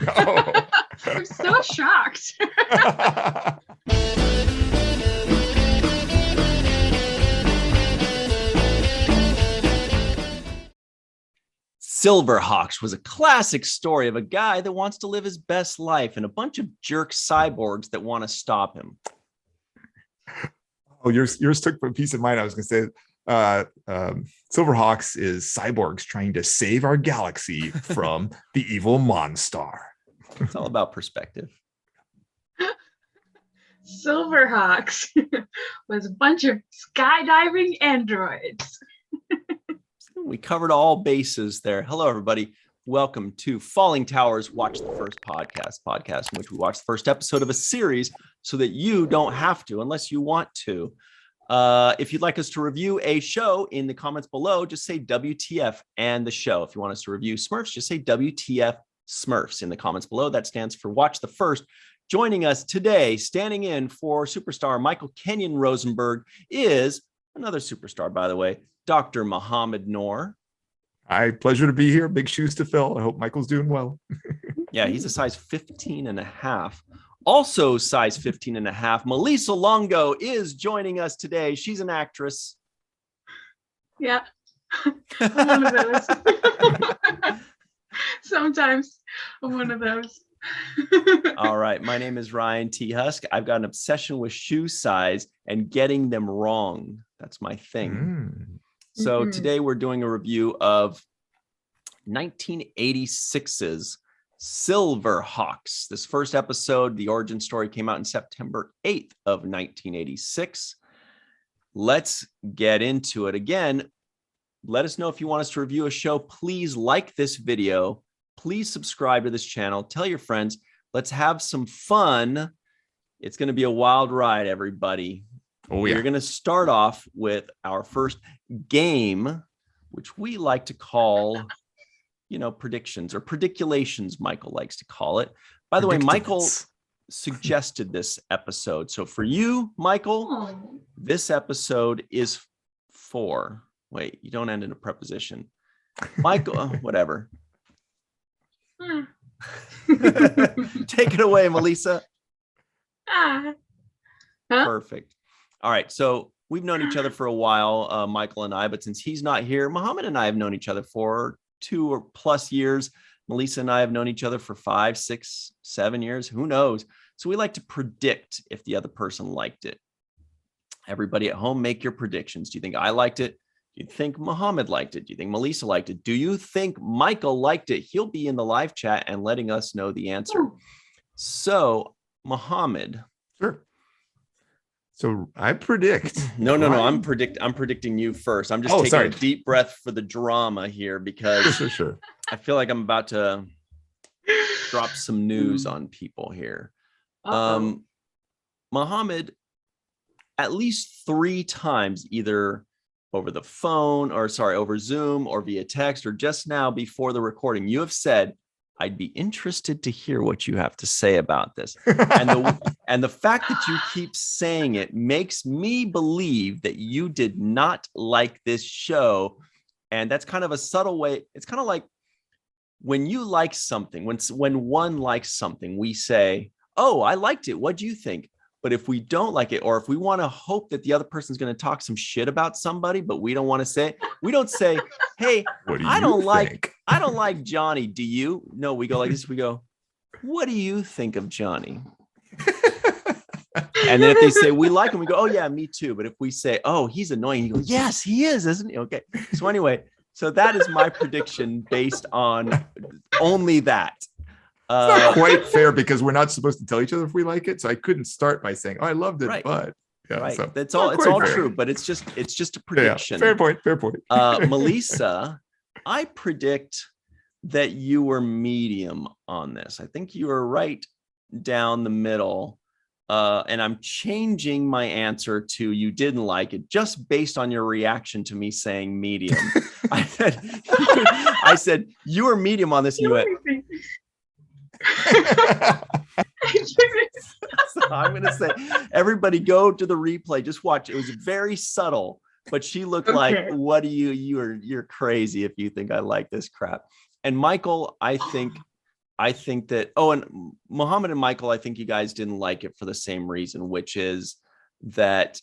Oh. I'm so shocked. Silverhawks was a classic story of a guy that wants to live his best life and a bunch of jerk cyborgs that want to stop him. Oh, yours took a piece of mine. I was going to say Silverhawks is cyborgs trying to save our galaxy from the evil Monstar. It's all about perspective. Silverhawks was a bunch of skydiving androids. We covered all bases there. Hello, everybody. Welcome to Fallingtower's Watch the First podcast in which we watch the first episode of a series so that you don't have to unless you want to. If you'd like us to review a show, in the comments below, just say WTF and the show. If you want us to review Smurfs, just say WTF Smurfs in the comments below. That stands for Watch the First. Joining us today, standing in for superstar Michael Kenyon Rosenberg, is another superstar, by the way, Dr. Mohamed Noor. Hi, pleasure to be here. Big shoes to fill. I hope Michael's doing well. Yeah, he's a size 15 and a half. Also size 15 and a half, Melissa Longo is joining us today. She's an actress. Yeah, I'm one of those. Sometimes I'm one of those. All right, my name is Ryan T. Husk. I've got an obsession with shoe size and getting them wrong. That's my thing. So today we're doing a review of 1986's Silverhawks. This first episode, the origin story, came out in September 8th of 1986. Let's get into it. Again, let us know if you want us to review a show. Please like this video. Please subscribe to this channel. Tell your friends. Let's have some fun. It's going to be a wild ride, everybody. Oh, yeah. We're going to start off with our first game, which we like to call, predictions or prediculations, Michael likes to call it. By the way, Michael suggested this episode. So for you, Michael, this episode is for, wait, you don't end in a preposition. Michael, whatever. Take it away, Melissa. Perfect. All right. So we've known each other for a while, Michael and I, but since he's not here, Mohamed and I have known each other for 2 or plus years. Melissa and I have known each other for 5, 6, 7 years. Who knows? So we like to predict if the other person liked it. Everybody at home, make your predictions. Do you think I liked it? Do you think Mohamed liked it? Do you think Melissa liked it? Do you think Michael liked it? He'll be in the live chat and letting us know the answer. So, Mohamed. Sure. So I predict. No. I'm predicting you first. I'm just taking a deep breath for the drama here because sure. I feel like I'm about to drop some news on people here. Mohamed, at least 3 times, either over the phone over Zoom or via text or just now before the recording, you have said, I'd be interested to hear what you have to say about this. And the fact that you keep saying it makes me believe that you did not like this show. And that's kind of a subtle way. It's kind of like when you like something, when one likes something, we say, oh, I liked it. What do you think? But if we don't like it, or if we want to hope that the other person's going to talk some shit about somebody, but we don't want to say, we don't say, hey, I don't like Johnny. Do you? No, we go like this. We go, what do you think of Johnny? And then if they say we like him, we go, oh yeah, me too. But if we say, oh, he's annoying, you go, yes, he is, isn't he? Okay. So anyway, so that is my prediction based on only that. It's not quite fair because we're not supposed to tell each other if we like it. So I couldn't start by saying, "Oh, I loved it," right. But yeah, right. So It's all fair. True, but it's just a prediction. Yeah. Fair point. Melissa, I predict that you were medium on this. I think you were right down the middle, and I'm changing my answer to you didn't like it just based on your reaction to me saying medium. I said you were medium on this, and you went. So I'm going to say, everybody go to the replay. Just watch. It was very subtle, but she looked like, what do you're crazy if you think I like this crap. And Michael, I think I think that, oh, and Mohamed and Michael, I think you guys didn't like it for the same reason, which is that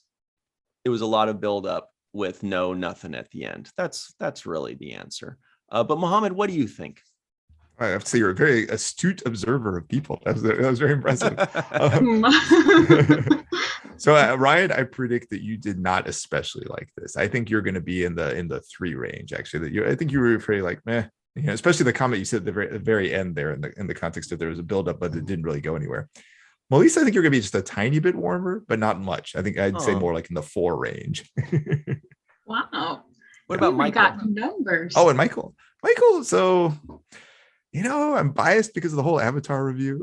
it was a lot of buildup with nothing at the end. That's really the answer. But Mohamed, what do you think? I have to say you're a very astute observer of people. That was very impressive. So Ryan, I predict that you did not especially like this. I think you're going to be in the 3 range. Actually, I think you were pretty like meh. You know, especially the comment you said at the very end there, in the context of there was a buildup, but it didn't really go anywhere. Melissa, I think you're going to be just a tiny bit warmer, but not much. I think I'd say more like in the 4 range. Wow. What about Michael? Got numbers. Oh, and Michael. So, you know, I'm biased because of the whole Avatar review.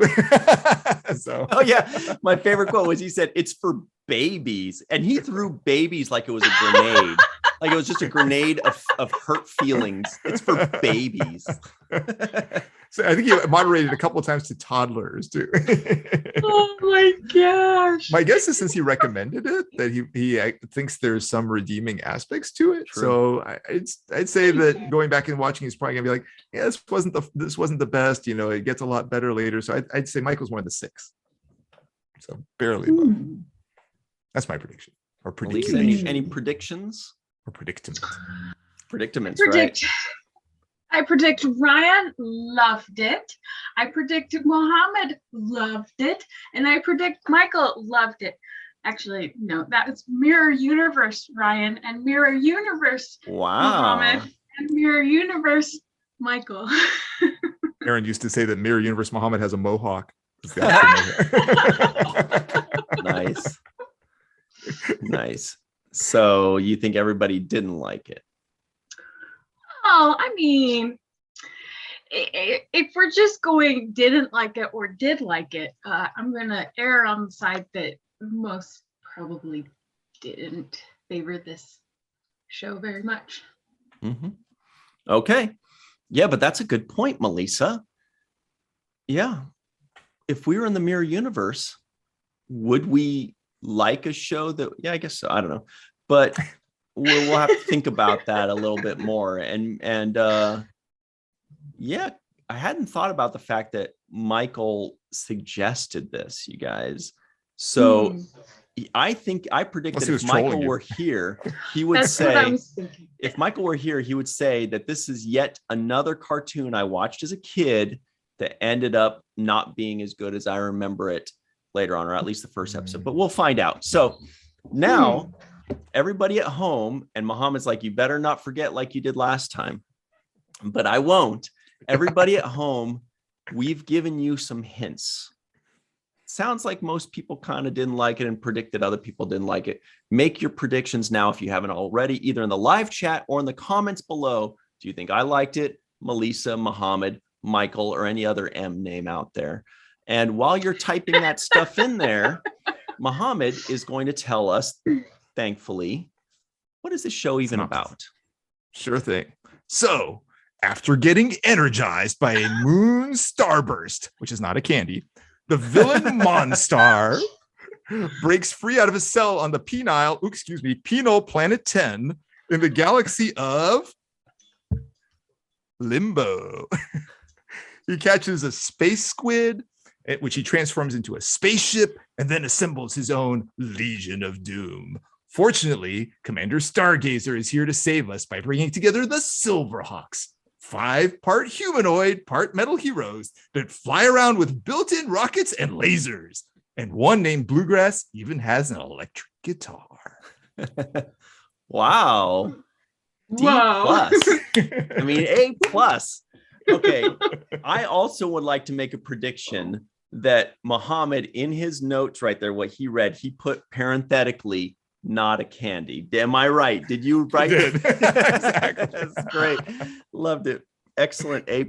So. Oh yeah, my favorite quote was he said, "It's for babies," and he threw babies like it was a grenade. Like it was just a grenade of hurt feelings. It's for babies. So I think he moderated a couple of times to toddlers too. Oh my gosh. My guess is since he recommended it, that he thinks there's some redeeming aspects to it. True. So I'd say that going back and watching, he's probably gonna be like, yeah, this wasn't the best. You know, it gets a lot better later. So I'd say Michael's one of the 6. So barely above. That's my prediction. Or prediction. Any predictions? Or predicament. Predicaments, right? I predict Ryan loved it. I predict Mohamed loved it. And I predict Michael loved it. Actually, no, that was Mirror Universe Ryan and Mirror Universe Mohamed and Mirror Universe Michael. Aaron used to say that Mirror Universe Mohamed has a mohawk. Nice. Nice. So you think everybody didn't like it? Oh, I mean, if we're just going didn't like it or did like it, I'm going to err on the side that most probably didn't favor this show very much. Mm-hmm. Okay. Yeah, but that's a good point, Melissa. Yeah. If we were in the mirror universe, would we like a show that, yeah, I guess so. I don't know. But we'll have to think about that a little bit more. And yeah, I hadn't thought about the fact that Michael suggested this, you guys. So I predict that if Michael were here, he would say, if Michael were here, he would say that this is yet another cartoon I watched as a kid that ended up not being as good as I remember it later on, or at least the first episode, but we'll find out. So now everybody at home, and Mohamed's like, you better not forget like you did last time, but I won't. Everybody at home, we've given you some hints. Sounds like most people kind of didn't like it and predicted other people didn't like it. Make your predictions now if you haven't already, either in the live chat or in the comments below. Do you think I liked it? Melissa, Mohamed, Michael, or any other M name out there? And while you're typing that stuff in there, Mohamed is going to tell us, thankfully, what is this show even about? Sure thing. So, after getting energized by a moon starburst, which is not a candy, the villain Monstar breaks free out of his cell on the penal planet 10 in the galaxy of Limbo. He catches a space squid, which he transforms into a spaceship and then assembles his own Legion of Doom. Fortunately, Commander Stargazer is here to save us by bringing together the Silverhawks, 5 part humanoid, part metal heroes that fly around with built-in rockets and lasers. And one named Bluegrass even has an electric guitar. Wow. D+. Wow. I mean, A+. Okay. I also would like to make a prediction that Mohamed, in his notes right there, what he read, he put parenthetically, not a candy. Am I right? Did you write? I did. Exactly. That's great. Loved it. Excellent A+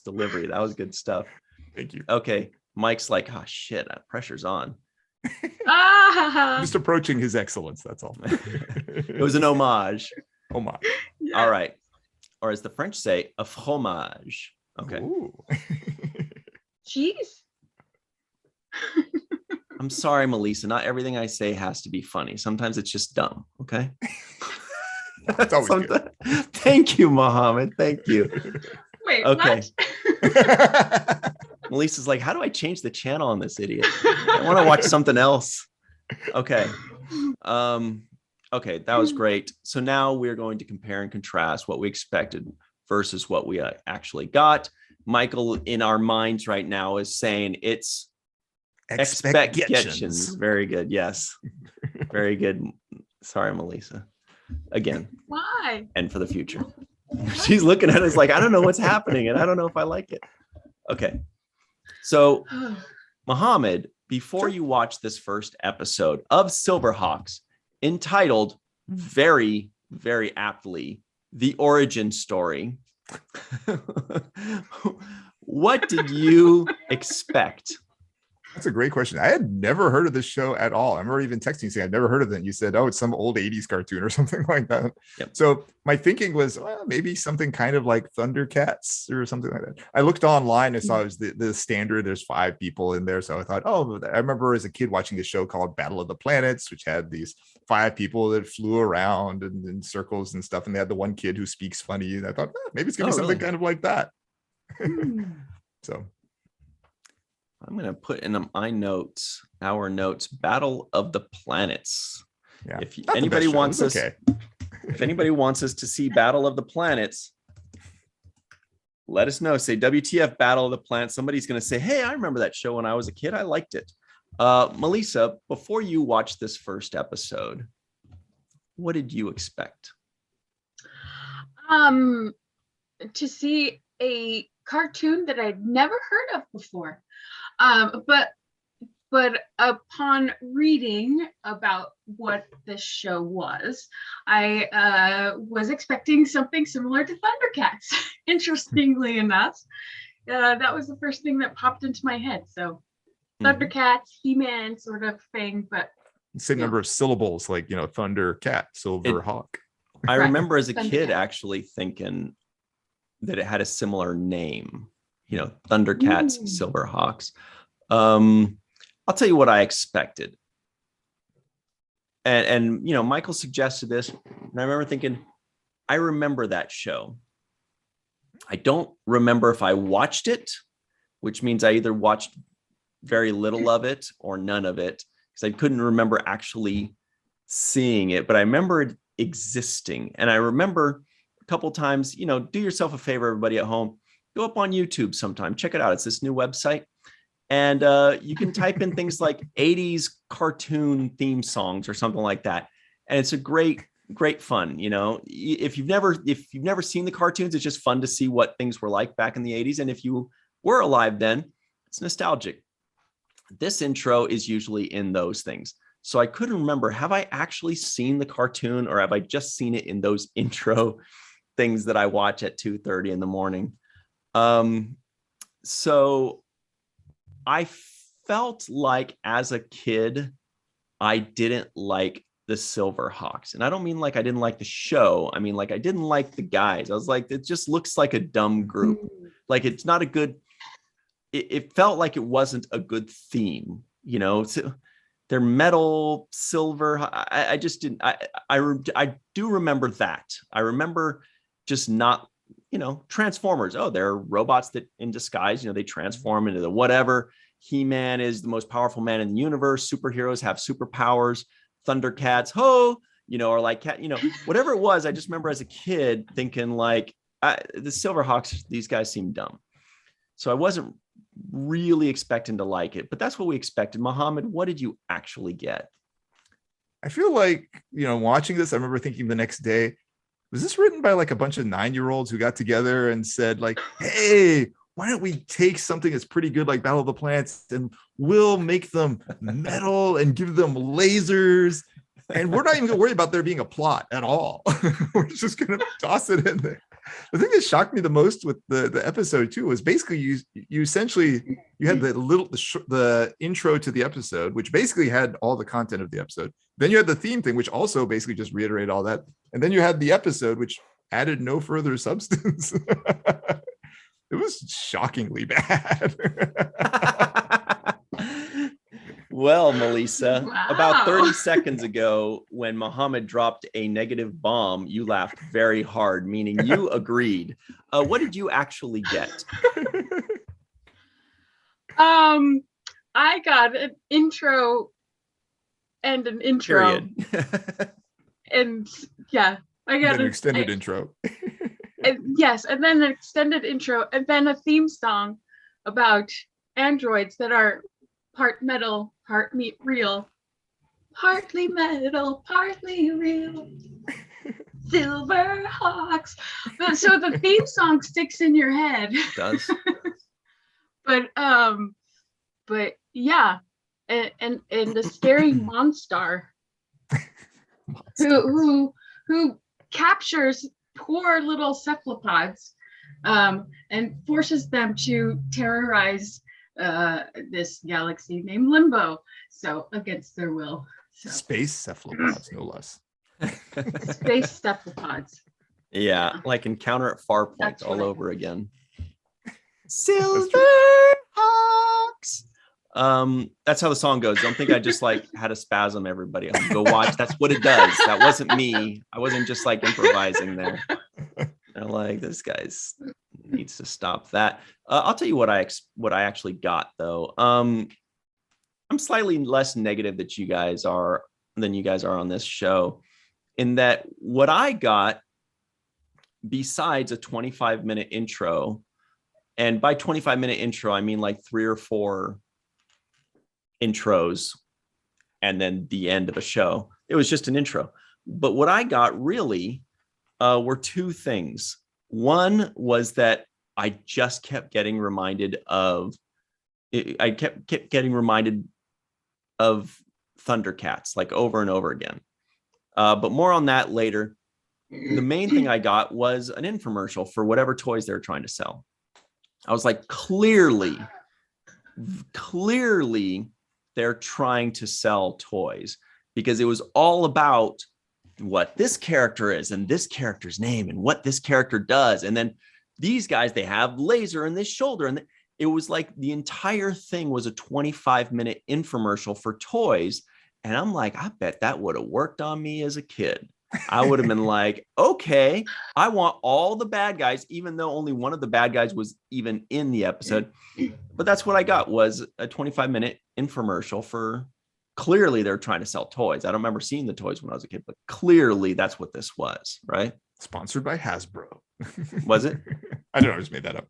delivery. That was good stuff. Thank you. Okay. Mike's like, oh shit, pressure's on. Just approaching his excellence. That's all. It was an homage. Homage. Yeah. All right. Or as the French say, a fromage. Okay. Cheese. I'm sorry, Melissa. Not everything I say has to be funny. Sometimes it's just dumb. Okay. It's always good. Thank you, Mohamed. Thank you. Wait, Okay. what? Melissa's like, how do I change the channel on this idiot? I want to watch something else. Okay. Okay, that was great. So now we're going to compare and contrast what we expected versus what we actually got. Michael, in our minds right now, is saying it's expectations. Very good. Yes. Very good. Sorry, Melissa. Again. Why? And for the future. She's looking at us like, I don't know what's happening, and I don't know if I like it. Okay. So, Mohamed, before you watch this first episode of Silverhawks, entitled very, very aptly, The Origin Story, what did you expect? That's a great question. I had never heard of this show at all. I remember even texting saying I'd never heard of it. And you said, oh, it's some old 80s cartoon or something like that. Yep. So my thinking was, well, maybe something kind of like Thundercats or something like that. I looked online and saw it was the standard. There's 5 people in there. So I thought, oh, I remember as a kid watching a show called Battle of the Planets, which had these 5 people that flew around and in circles and stuff. And they had the one kid who speaks funny. And I thought, maybe it's going to be something kind of like that. So I'm going to put in my notes, our notes, Battle of the Planets. Yeah. If anybody wants us, if anybody wants us to see Battle of the Planets, let us know. Say WTF Battle of the Planets. Somebody's going to say, hey, I remember that show when I was a kid. I liked it. Melissa, before you watch this first episode, what did you expect? To see a cartoon that I'd never heard of before. But upon reading about what this show was, I was expecting something similar to Thundercats. Interestingly enough, that was the first thing that popped into my head. So Thundercats, He-Man sort of thing, but same number of syllables, like, Thundercat, Silverhawk. I remember as a kid actually thinking that it had a similar name, Thundercats, Silverhawks. I'll tell you what I expected. And Michael suggested this, and I remember thinking, I remember that show. I don't remember if I watched it, which means I either watched very little of it or none of it, because I couldn't remember actually seeing it, but I remember it existing. And I remember a couple times, do yourself a favor, everybody at home, go up on YouTube sometime, check it out. It's this new website. And you can type in things like 80s cartoon theme songs or something like that. And it's a great fun. If you've never seen the cartoons, it's just fun to see what things were like back in the 80s. And if you were alive then, it's nostalgic. This intro is usually in those things. So I couldn't remember, have I actually seen the cartoon, or have I just seen it in those intro things that I watch at 2:30 in the morning? So I felt like as a kid, I didn't like the Silverhawks. And I don't mean like I didn't like the show. I mean, like I didn't like the guys. I was like, it just looks like a dumb group. Like it's not a good, it felt like it wasn't a good theme, So they're metal, silver. I just didn't, I do remember that. I remember just not, Transformers. Oh, they're robots that in disguise, they transform into the whatever. He-Man is the most powerful man in the universe. Superheroes have superpowers. Thundercats, or like cat, whatever it was. I just remember as a kid thinking like the Silverhawks, these guys seem dumb. So I wasn't really expecting to like it, but that's what we expected. Mohamed, what did you actually get? I feel like, watching this, I remember thinking the next day, was this written by like a bunch of 9-year-olds who got together and said like, hey, why don't we take something that's pretty good like Battle of the Planets and we'll make them metal and give them lasers, and we're not even gonna worry about there being a plot at all. We're just gonna toss it in there. The thing that shocked me the most with the episode too was basically you essentially you had the intro to the episode, which basically had all the content of the episode. Then you had the theme thing, which also basically just reiterated all that, and then you had the episode, which added no further substance. It was shockingly bad. Well, Melissa, Wow. about 30 seconds ago, when Mohamed dropped a negative bomb, you laughed very hard, meaning you agreed. What did you actually get? I got an intro and an intro. Period. And yeah, I got an extended intro. Yes, and then an extended intro, and then a theme song about androids that are part metal, part real, partly metal, partly real. Silverhawks. So the theme song sticks in your head. It does. But yeah, and the scary monster who captures poor little cephalopods and forces them to terrorize this galaxy named Limbo, so against their will. So. Space cephalopods, no less. Space cephalopods. Yeah, like Encounter at Farpoint all over again. Silverhawks. That's how the song goes. Don't think I just like had a spasm, everybody. I'll go watch. That's what it does. That wasn't me. I wasn't just like improvising there. I'm like, this guy's needs to stop that. I'll tell you what I actually got though. I'm slightly less negative than you guys are on this show, in that what I got, besides a 25-minute intro, and by 25-minute intro, I mean like 3 or 4 intros and then the end of a show. It was just an intro. But what I got really were 2 things. One was that I just kept getting reminded of Thundercats, like over and over again. But more on that later. The main thing I got was an infomercial for whatever toys they were trying to sell. I was like, clearly they're trying to sell toys, because it was all about what this character is and this character's name and what this character does. And then these guys, they have laser in this shoulder. And it was like the entire thing was a 25-minute infomercial for toys. And I'm like, I bet that would have worked on me as a kid. I would have been like, okay, I want all the bad guys, even though only one of the bad guys was even in the episode. But that's what I got, was a 25-minute infomercial for, clearly they're trying to sell toys. I don't remember seeing the toys when I was a kid, but clearly that's what this was, right? Sponsored by Hasbro. Was it? I don't know, I just made that up.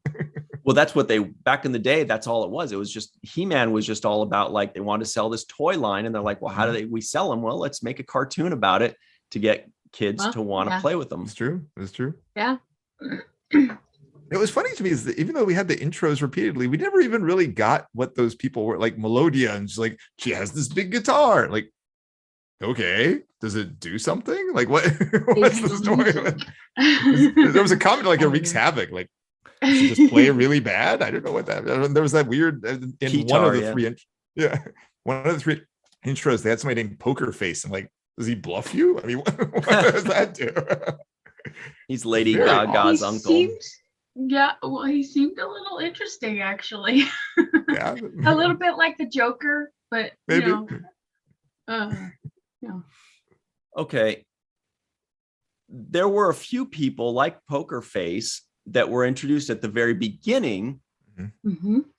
Well, that's what they, back in the day, that's all it was. It was just, He-Man was just all about, like, they wanted to sell this toy line, and they're like, well, how do we sell them? Well, let's make a cartoon about it to get kids to want to play with them. It's true. Yeah. It was funny to me is that even though we had the intros repeatedly, we never even really got what those people were like. Melodia, and she's like, she has this big guitar. Like, okay, does it do something? Like, what? What's the story? There was a comment like, it wreaks havoc. Like, she just play really bad. I don't know what that. There was that weird in Guitar, one of the 3 one of the 3 intros. They had somebody named Poker Face, and like, does he bluff you? I mean, what does that do? He's Lady Gaga's uncle. He seemed a little interesting, actually. Yeah, a little bit like the Joker, but maybe. Okay. There were a few people like Poker Face that were introduced at the very beginning,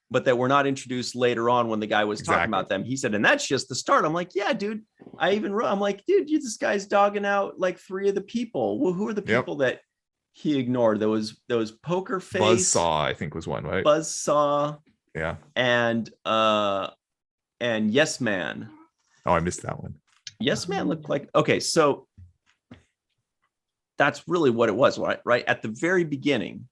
but that were not introduced later on when the guy was talking about them. He said, and that's just the start. I'm like, yeah, dude. I'm like, dude, this guy's dogging out like 3 of the people. Well, who are the people that he ignored? There was Poker Face. Buzzsaw, I think, was one, right? Buzzsaw. Yeah. And Yes Man. Oh, I missed that one. Yes Man looked like, okay, so that's really what it was, right? At the very beginning,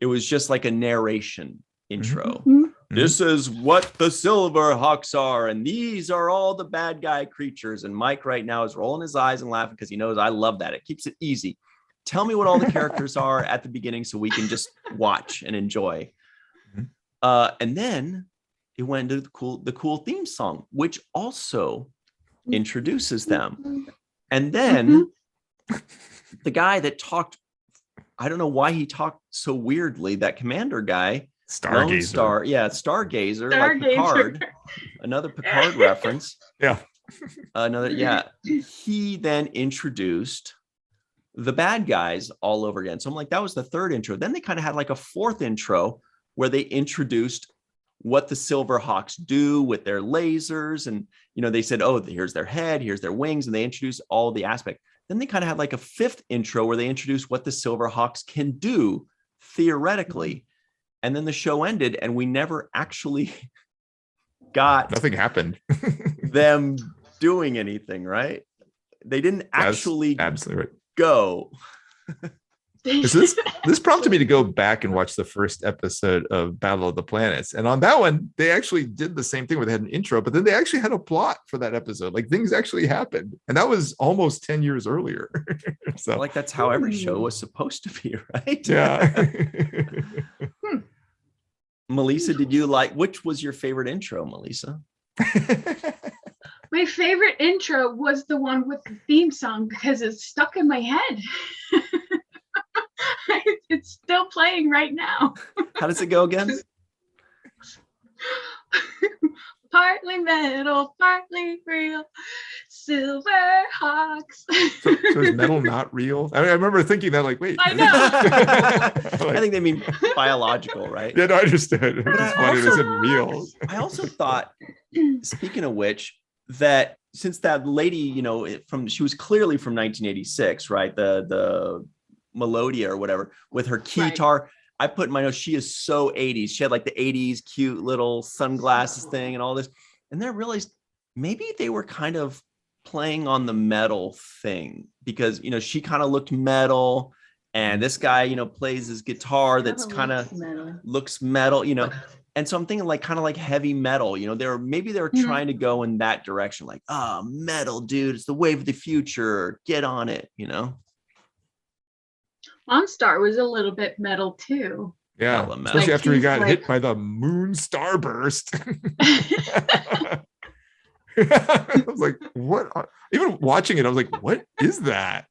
it was just like a narration intro. This is what the Silverhawks are, and these are all the bad guy creatures. And Mike right now is rolling his eyes and laughing because he knows I love that. It keeps it easy. Tell me what all the characters are at the beginning so we can just watch and enjoy. And then it went into the cool theme song, which also introduces them. And then the guy that talked, I don't know why he talked so weirdly, that commander guy, Stargazer. Stargazer, like Picard. Another Picard reference. Yeah. He then introduced the bad guys all over again. So I'm like, that was the 3rd intro. Then they kind of had like a 4th intro where they introduced what the Silverhawks do with their lasers. And, they said, oh, here's their head, here's their wings. And they introduced all the aspect. Then they kind of had like a fifth intro where they introduced what the Silverhawks can do theoretically. And then the show ended and we never actually got nothing happened. them doing anything, right? They didn't actually absolutely right. go. So this prompted me to go back and watch the first episode of Battle of the Planets. And on that one, they actually did the same thing where they had an intro, but then they actually had a plot for that episode. Like things actually happened. And that was almost 10 years earlier. So like that's how every show was supposed to be, right? Yeah. Melissa, which was your favorite intro, Melissa? My favorite intro was the one with the theme song because it's stuck in my head. It's still playing right now. How does it go again? Partly metal, partly real. Silverhawks. So is metal not real? I remember thinking that, like, wait. I know. I think they mean biological, right? Yeah, no, I understood. It's funny they said real. I also thought, speaking of which, that since that lady, she was clearly from 1986, right? The Melodia or whatever with her keytar. Right. I put in my notes, she is so 80s. She had like the 80s cute little sunglasses thing and all this. And then I realized maybe they were kind of playing on the metal thing because, she kind of looked metal and this guy, plays his guitar that's kind of looks metal, And so I'm thinking like kind of like heavy metal, they were trying to go in that direction. Like, metal, dude, it's the wave of the future. Get on it, Monstar was a little bit metal too. Yeah, especially after he got hit by the moon starburst. I was like, what? Even watching it, I was like, what is that?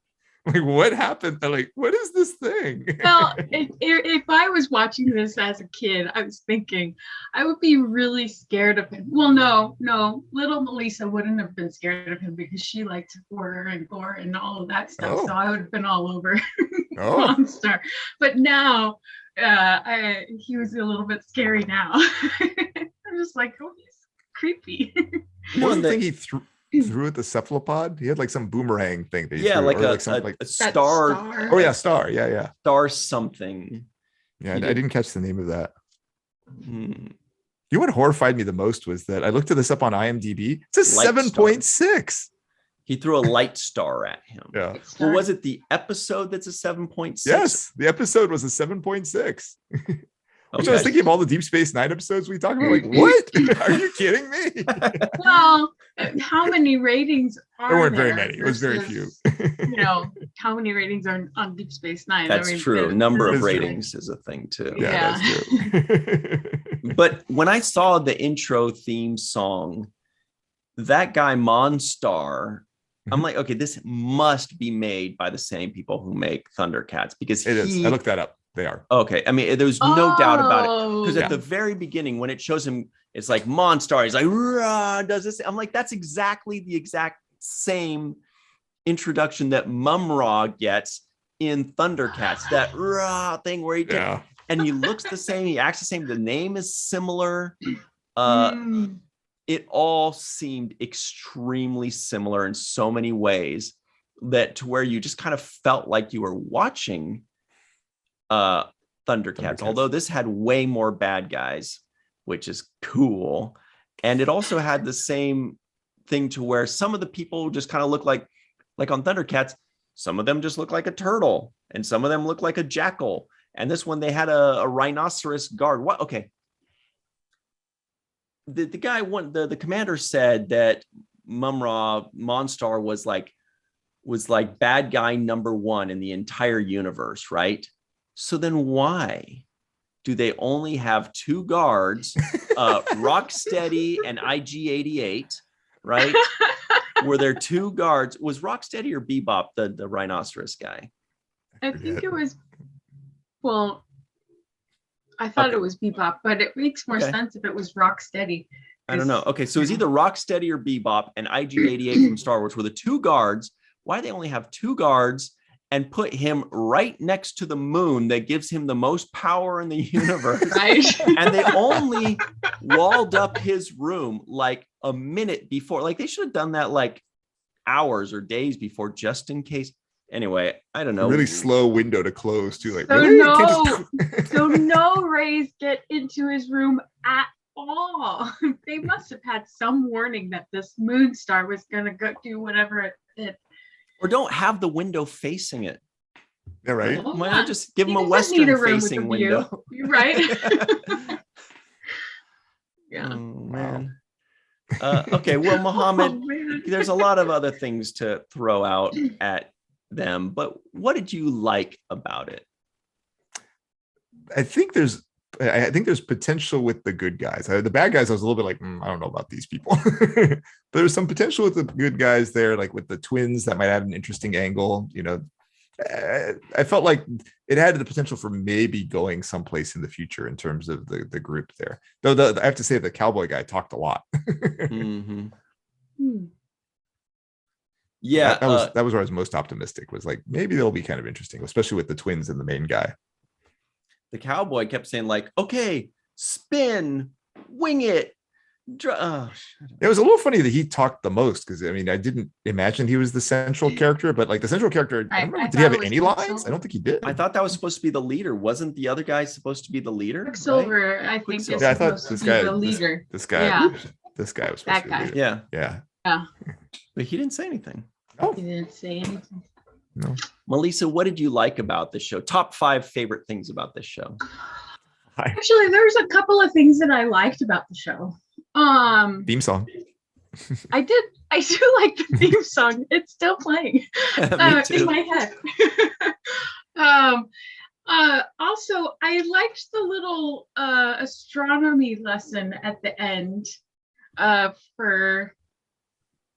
Like, what happened? I'm like, what is this thing? Well, if I was watching this as a kid, I was thinking I would be really scared of him. Well, no, little Melissa wouldn't have been scared of him because she liked horror and gore and all of that stuff. So I would have been all over Monster. But now, he was a little bit scary now. I'm just like, oh, he's creepy. One thing he threw at the cephalopod. He had like some boomerang thing that he threw, like a star. Oh yeah, star. Yeah. Star something. Yeah, I didn't catch the name of that. You know what horrified me the most was that I looked this up on IMDb. It's a 7.6. He threw a light star at him. Yeah. Well, was it the episode that's a 7.6? Yes, the episode was a 7.6. Which I was thinking of all the Deep Space Nine episodes we talked about. Like, what? Are you kidding me? Well, how many ratings are there? Weren't very many. It was very few. How many ratings are on Deep Space Nine? That's true. Number of ratings is a thing too. Yeah. That's true. But when I saw the intro theme song, that guy Monstar, I'm like, okay, this must be made by the same people who make Thundercats because it is. I looked that up. They are. Okay. I mean, there's no doubt about it. Because at the very beginning, when it shows him, it's like Monstar. He's like, rah, does this. I'm like, that's exactly the exact same introduction that Mum-Ra gets in Thundercats. That rah thing where he and he looks the same. He acts the same. The name is similar. It all seemed extremely similar in so many ways that to where you just kind of felt like you were watching Thundercats, although this had way more bad guys, which is cool. And it also had the same thing to where some of the people just kind of look like on Thundercats, some of them just look like a turtle and some of them look like a jackal. And this one, they had a rhinoceros guard. What? Okay. The guy, the commander said that Mum-Ra Monstar was like bad guy number one in the entire universe, right? So then why do they only have two guards, Rocksteady and IG-88, right? Were there two guards? Was Rocksteady or Bebop the rhinoceros guy? I think it was, well, I thought it was Bebop, but it makes more sense if it was Rocksteady. I don't know. Okay, so it's either Rocksteady or Bebop and IG-88 from Star Wars were the two guards. Why do they only have two guards and put him right next to the moon that gives him the most power in the universe. Right. And they only walled up his room like a minute before. Like they should have done that like hours or days before, just in case. Anyway, I don't know. A really slow window to close too. Like, So really? You no, can't just- so no rays get into his room at all. They must have had some warning that this moon star was gonna go do whatever it did. Or don't have the window facing it. Yeah, right. Well, Why yeah. not just give He him a doesn't need a western room with a facing view. window? You're right. Yeah. Oh man. Okay, well, Mohamed, Oh, man. there's a lot of other things to throw out at them, but what did you like about it? I think there's potential with the good guys. The bad guys, I was a little bit like, I don't know about these people. But there's some potential with the good guys there, like with the twins that might have an interesting angle. You know, I felt like it had the potential for maybe going someplace in the future in terms of the group there. Though I have to say the cowboy guy talked a lot. Mhm. Hmm. Yeah, that was where I was most optimistic. Was like maybe they'll be kind of interesting, especially with the twins and the main guy. the cowboy kept saying like, okay, spin, wing it. It was a little funny that he talked the most, because I mean I didn't imagine he was the central character, but like the central character, I don't remember, did he thought have it was any lines? Quicksilver. I don't think he did. I thought that was supposed to be the leader. Wasn't the other guy supposed to be the leader? Right? Quicksilver, I think, is Quicksilver. Yeah, I thought supposed this to be guy, the leader. this guy, Yeah. this guy was That supposed to be guy. the leader. Yeah, Yeah. but he didn't say anything. Oh, He didn't say anything. no. Melissa, what did you like about this show? Top 5 favorite things about this show. Actually, there's a couple of things that I liked about the show. Theme song. I do like the theme song. It's still playing Me in too. my head. Also, I liked the little astronomy lesson at the end for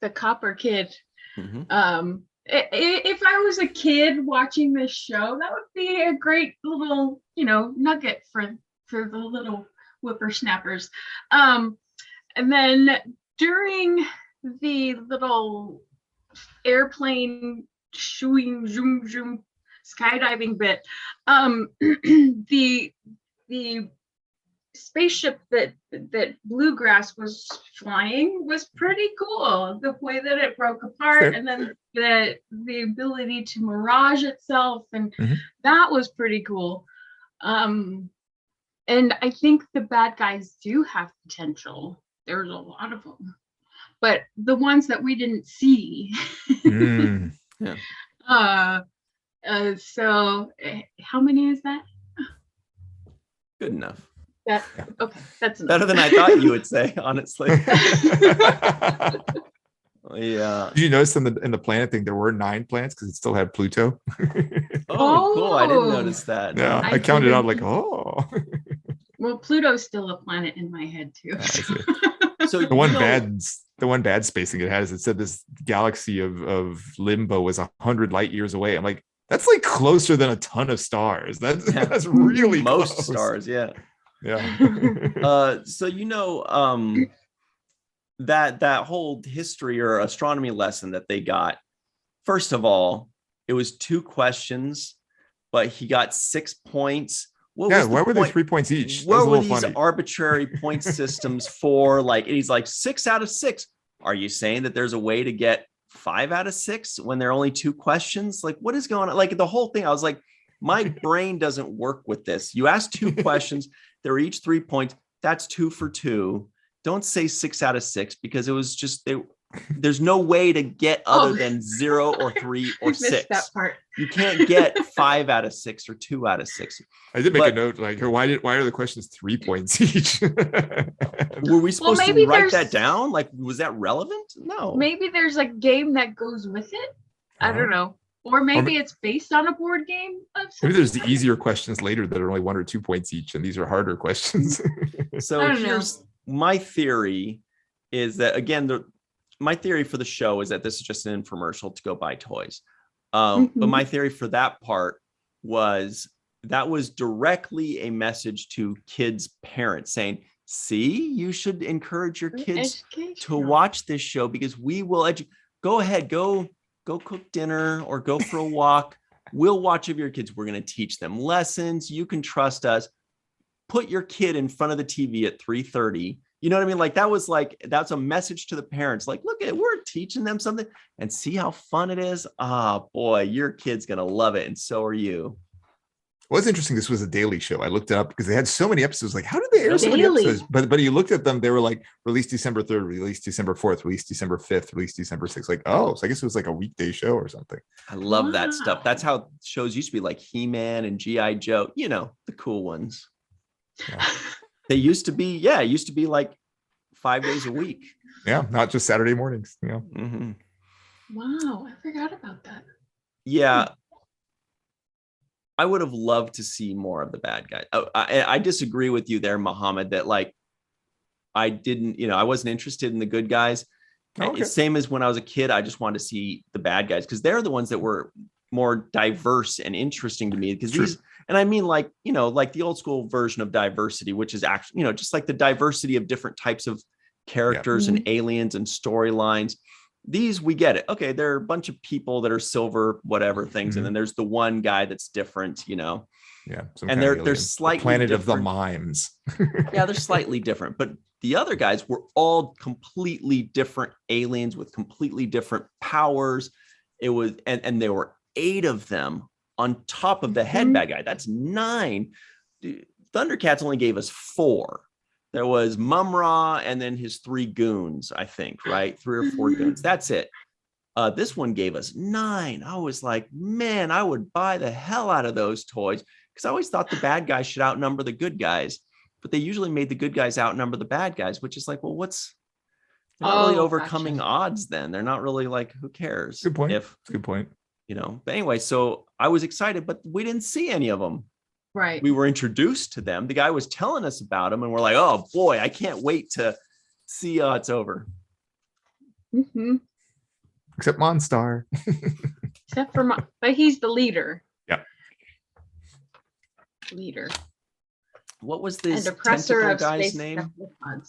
the copper kid. Mhm. If I was a kid watching this show, that would be a great little, nugget for the little whippersnappers. And then during the little airplane shooing zoom zoom skydiving bit, the spaceship that Bluegrass was flying was pretty cool. The way that it broke apart, Fair. and then the ability to mirage itself, and Mhm. that was pretty cool. And I think the bad guys do have potential. There's a lot of them, but the ones that we didn't see. Mm. So how many is that? Good enough. Okay, that's enough. Better than I thought you would say, honestly. Yeah. Did you notice in the planet thing there were 9 planets because it still had Pluto? Oh, cool. I didn't Oh. notice that. Yeah, I I counted out didn't. like, oh. Well, Pluto's still a planet in my head too. I see. So The one bad spacing it has, it said this galaxy of Limbo was 100 light years away. I'm like, that's like closer than a ton of stars. That's Yeah. that's really most close. stars, yeah. Yeah. So that whole history or astronomy lesson that they got, first of all, it was 2 questions, but he got 6 points. What was the why were they point? 3 points each? That was What a were little these funny. arbitrary point systems for? Like, and he's like 6 out of 6. Are you saying that there's a way to get 5 out of 6 when there are only 2 questions? Like, what is going on? Like the whole thing, I was like, my brain doesn't work with this. You ask 2 questions, they're each 3 points. That's 2 for 2. Don't say 6 out of 6, because it was just there's no way to get other than 0 or 3 or I missed 6. that part. You can't get 5 out of 6 or 2 out of 6. I did make but- a note like, why are the questions 3 points each? Were we supposed maybe to write there's- that down? Like, was that relevant? No. Maybe there's a game that goes with it. I don't know. Or maybe it's based on a board game of Maybe some there's the sort. easier questions later that are only 1 or 2 points each, and these are harder questions. So I don't know. here's my theory is that, again, my theory for the show is that this is just an infomercial to go buy toys. But Mhm. my theory for that part was that was directly a message to kids' parents saying, see, you should encourage your kids to Educational. watch this show, because we will go ahead, go cook dinner or go for a walk. We'll watch over your kids. We're going to teach them lessons. You can trust us. Put your kid in front of the TV at 3:30. You know what I mean? Like that's a message to the parents. Like, look at, we're teaching them something and see how fun it is. Ah, boy, your kid's going to love it. And so are you. What's interesting, this was a daily show. I looked it up because they had so many episodes. Like, how did they air so many episodes? But you looked at them, they were like released December 3rd, released December 4th, released December 5th, released December 6th. Like, oh, so I guess it was like a weekday show or something. I love that stuff. That's how shows used to be, like He-Man and G.I. Joe, you know, the cool ones. Yeah. They used to be, it used to be like 5 days a week. Yeah, not just Saturday mornings. Yeah. Mm-hmm. Wow, I forgot about that. Yeah. I would have loved to see more of the bad guy. I disagree with you there, Mohamed, that like I wasn't interested in the good guys. Okay. Same as when I was a kid, I just wanted to see the bad guys because they're the ones that were more diverse and interesting to me. Because these, and I mean like, like the old school version of diversity, which is actually, just like the diversity of different types of characters and aliens and storylines. These, we get it. Okay, there are a bunch of people that are silver, whatever things, and then there's the one guy that's different, Yeah, and they're slightly planet different. Of the mimes. Yeah, they're slightly different, but the other guys were all completely different aliens with completely different powers. It was, and there were 8 of them on top of the head bad guy. That's 9. Thundercats only gave us 4. There was Mum-Ra and then his 3 goons, I think, right? 3 or 4 goons. That's it. This one gave us 9. I was like, man, I would buy the hell out of those toys because I always thought the bad guys should outnumber the good guys, but they usually made the good guys outnumber the bad guys, which is like, well, they're not really overcoming odds then. They're not really like, who cares? Good point. Good point. But anyway, so I was excited, but we didn't see any of them. Right. We were introduced to them. The guy was telling us about them and we're like, oh boy, I can't wait to see it's over. Mm-hmm. Except Monstar. Except for but he's the leader. Yeah. Leader. What was this tentacle guy's name?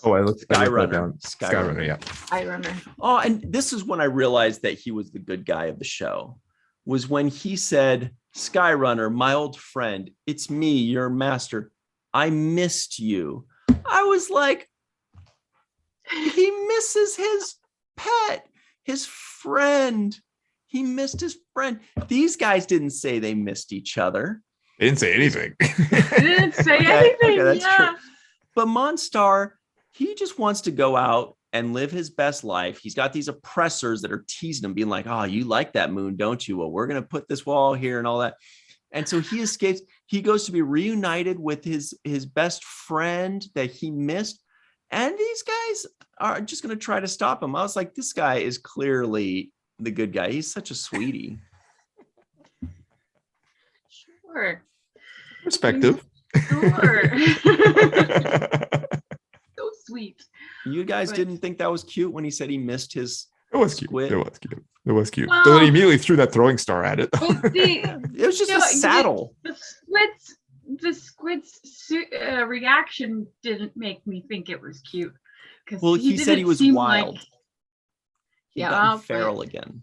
Oh, I looked Skyrunner. Skyrunner, yeah. Skyrunner. Oh, and this is when I realized that he was the good guy of the show. Was when he said, Skyrunner, my old friend, it's me, your master. I missed you. I was like, he misses his pet, his friend. He missed his friend. These guys didn't say they missed each other. They didn't say anything. They didn't say anything. Okay, that's true. But Monstar, he just wants to go out and live his best life. He's got these oppressors that are teasing him, being like, oh, you like that moon, don't you? Well, we're going to put this wall here and all that. And so he escapes. He goes to be reunited with his best friend that he missed. And these guys are just going to try to stop him. I was like, this guy is clearly the good guy. He's such a sweetie. Sure. Perspective. Sure. So sweet. You guys didn't think that was cute when he said he missed his squid? It was cute. Well, so then he immediately threw that throwing star at it. It was just a saddle. The squid's reaction didn't make me think it was cute. Well, he said he was wild. Like, he got feral again.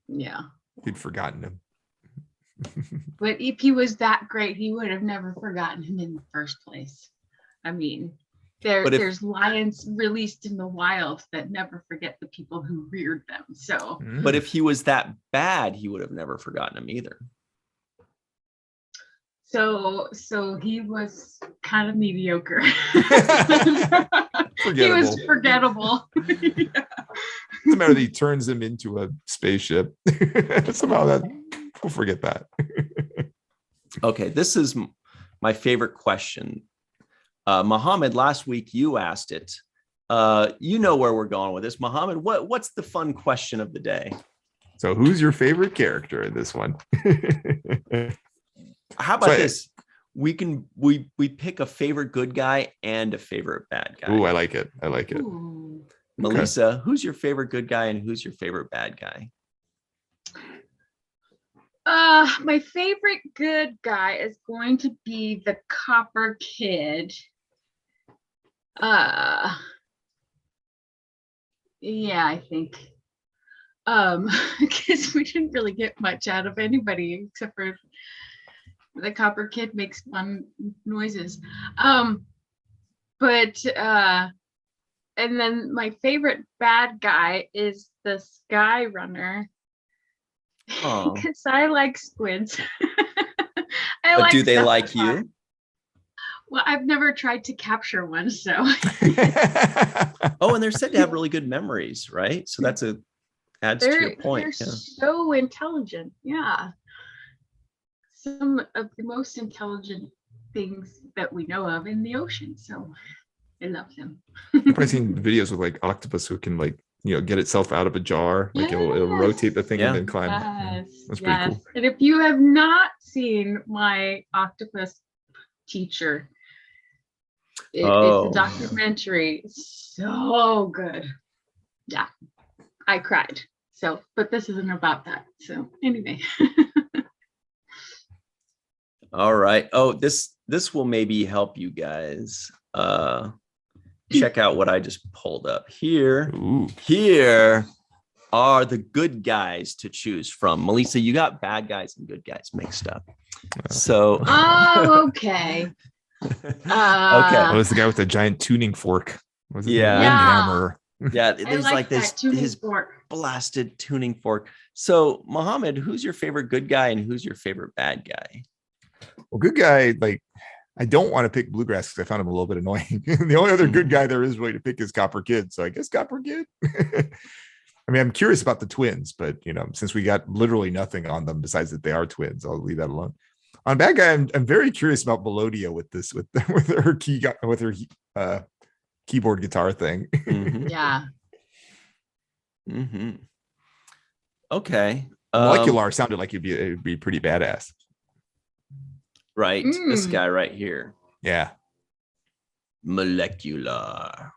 Yeah. He'd forgotten him. But if he was that great, he would have never forgotten him in the first place. I mean, there's lions released in the wild that never forget the people who reared them. So, but if he was that bad, he would have never forgotten him either. So he was kind of mediocre. He was forgettable. Yeah. Doesn't matter that he turns him into a spaceship. Somehow we'll forget that. Okay, this is my favorite question. Mohamed, last week you asked it. You know where we're going with this. Mohamed, what's the fun question of the day? So who's your favorite character in this one? How about this? We pick a favorite good guy and a favorite bad guy. Ooh, I like it. Ooh. Melissa, who's your favorite good guy and who's your favorite bad guy? My favorite good guy is going to be the Copper Kid. Yeah, I think. Because we didn't really get much out of anybody except for the copper kid makes fun noises. But and then my favorite bad guy is the Sky Runner. Oh. Because I like squids. But do they stuff like with fire. you? Well, I've never tried to capture one, so. Oh, and they're said to have really good memories, right? So that's adds to your point. They're Yeah. so intelligent. Yeah. Some of the most intelligent things that we know of in the ocean. So I love them. I've probably seen videos with like octopus who can like, get itself out of a jar. Like it'll rotate the thing Yeah. and then climb. Yes, That's pretty cool. And if you have not seen my octopus teacher, it's a documentary. So good. Yeah, I cried. So, but this isn't about that. So anyway. All right. Oh, this will maybe help you guys. Check out what I just pulled up here. Ooh. Here are the good guys to choose from. Melissa, you got bad guys and good guys mixed up. So Oh, okay. Okay. Oh, it's the guy with the giant tuning fork. Was it Yeah. the Windhammer? Yeah, I there's like this that tuning his fork. blasted tuning fork. So Mohamed, who's your favorite good guy and who's your favorite bad guy? Well, good guy, like I don't want to pick Bluegrass because I found him a little bit annoying. The only other good guy there is really to pick is Copper Kid. So I guess Copper Kid. I mean, I'm curious about the twins, but since we got literally nothing on them besides that they are twins, I'll leave that alone. On bad guy, I'm very curious about Melodia with her keyboard guitar thing. Mm-hmm. Yeah. Mm-hmm. Okay. Molecular sounded like it'd be pretty badass. Right. This guy right here. Yeah. Molecular.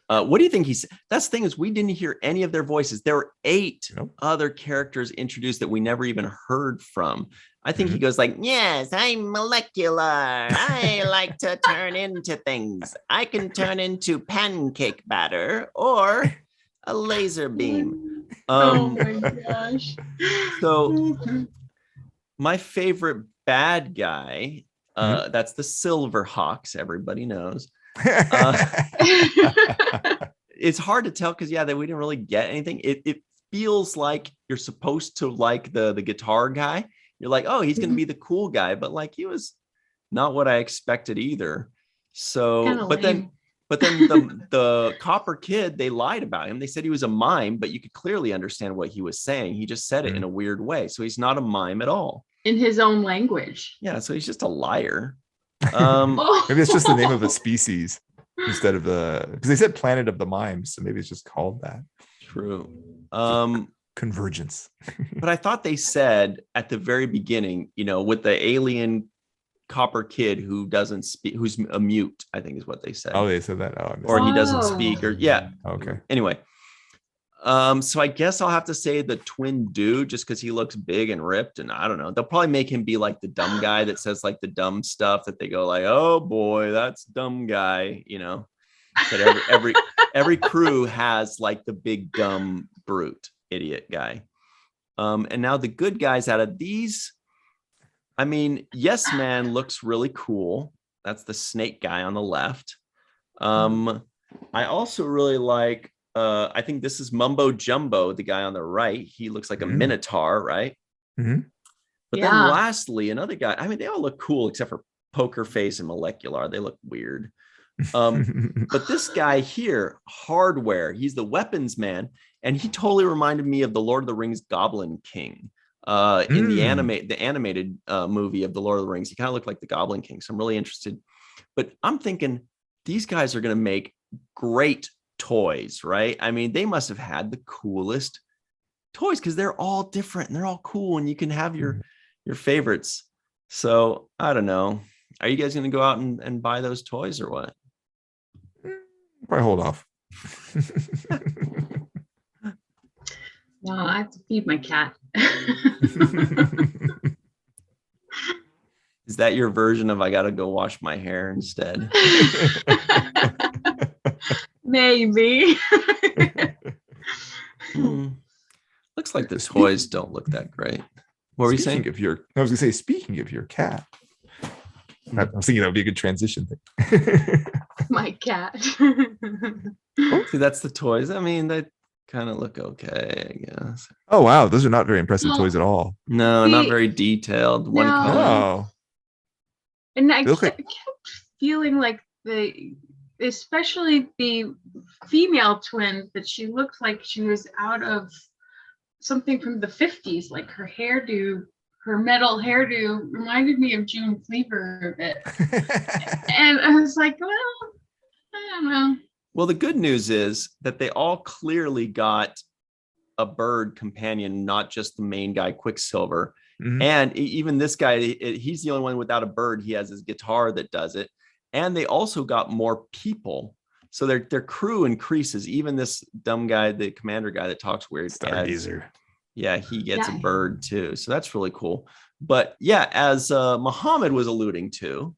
What do you think he's? That's the thing is we didn't hear any of their voices. There were 8 other characters introduced that we never even heard from. I think he goes like, "Yes, I'm molecular. I like to turn into things. I can turn into pancake batter or a laser beam." Oh my gosh. So my favorite bad guy, that's the Silverhawks. Everybody knows. It's hard to tell because we didn't really get anything. It feels like you're supposed to like the guitar guy. You're like, oh, he's gonna be the cool guy, but like he was not what I expected either. So but then the Copper Kid, they lied about him. They said he was a mime, but you could clearly understand what he was saying. He just said it in a weird way. So he's not a mime at all. In his own language. Yeah, so he's just a liar. Maybe it's just the name of a species instead of because they said Planet of the Mimes, so maybe it's just called that. True. Convergence. But I thought they said at the very beginning, with the alien Copper Kid who doesn't speak, who's a mute, I think is what they said. Oh, they said that. Or he doesn't speak, or Okay. Anyway. So I guess I'll have to say the twin dude just because he looks big and ripped, and I don't know. They'll probably make him be like the dumb guy that says like the dumb stuff that they go like, "Oh boy, that's dumb guy," But every crew has like the big dumb brute idiot guy. And now the good guys out of these, I mean, Yes Man looks really cool. That's the snake guy on the left. I also really like. I think this is Mumbo Jumbo, the guy on the right. He looks like a minotaur, right? Mm-hmm. But then lastly, another guy. I mean, they all look cool except for Poker Face and Molecular. They look weird. But this guy here, Hardware, he's the weapons man, and he totally reminded me of the Lord of the Rings Goblin King. In the animated movie of the Lord of the Rings, he kind of looked like the Goblin King. So I'm really interested. But I'm thinking these guys are going to make great toys, right? I mean, they must have had the coolest toys because they're all different and they're all cool, and you can have your favorites. So I don't know. Are you guys going to go out and buy those toys or what? Probably hold off. No, I have to feed my cat. Is that your version of I got to go wash my hair instead? Maybe. Looks like the toys don't look that great. What were you saying? I was gonna say, speaking of your cat, I was thinking that would be a good transition thing. My cat. See, that's the toys. I mean, they kind of look okay, I guess. Oh wow, those are not very impressive toys at all. No, not very detailed. One color. No. And I They look kept feeling like especially the female twin, that she looked like she was out of something from the 50s, like her hairdo, her metal hairdo reminded me of June Cleaver a bit. And I was like, well, I don't know. Well, the good news is that they all clearly got a bird companion, not just the main guy, Quicksilver. Mm-hmm. And even this guy, he's the only one without a bird. He has his guitar that does it. And they also got more people. So their crew increases. Even this dumb guy, the commander guy that talks weird. Stargazer. Yeah, he gets a bird too. So that's really cool. But yeah, as Mohamed was alluding to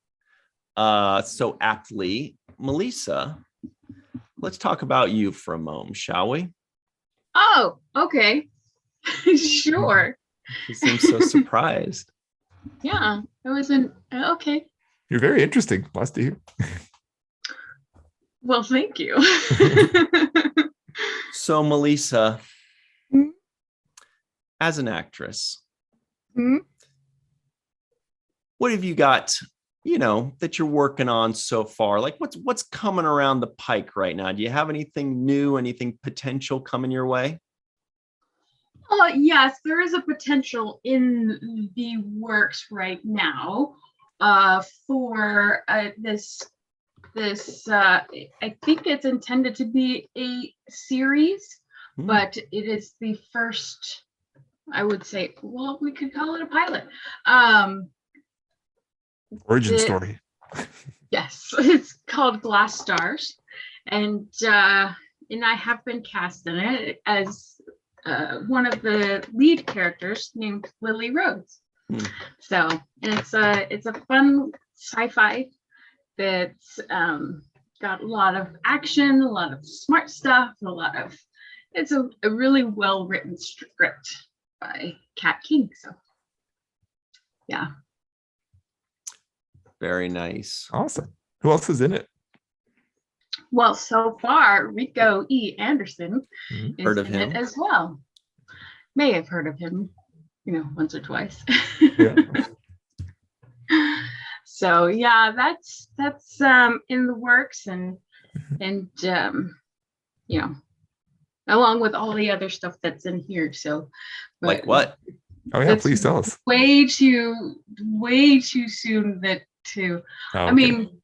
so aptly, Melissa, let's talk about you for a moment, shall we? Oh, okay. Sure. You seem so surprised. Yeah, I wasn't okay. You're very interesting. Lots to hear. Well, thank you. So, Melissa, as an actress, what have you got, that you're working on so far? Like what's coming around the pike right now? Do you have anything new, anything potential coming your way? Yes, there is a potential in the works right now for this I think it's intended to be a series, but it is the first, I would say, well, we could call it a pilot. Origin story. Yes, it's called Glass Stars, and I have been cast in it as one of the lead characters named Lily Rhodes. So it's a fun sci-fi that's got a lot of action, a lot of smart stuff, it's a really well-written script by Kat King. So yeah. Very nice. Awesome. Who else is in it? Well, so far, Rico E. Anderson is heard of in him it as well. May have heard of him, once or twice. Yeah. So yeah, that's in the works, and along with all the other stuff that's in here. So, like what? Oh yeah, please tell us. Way too soon to. Oh, okay. I mean,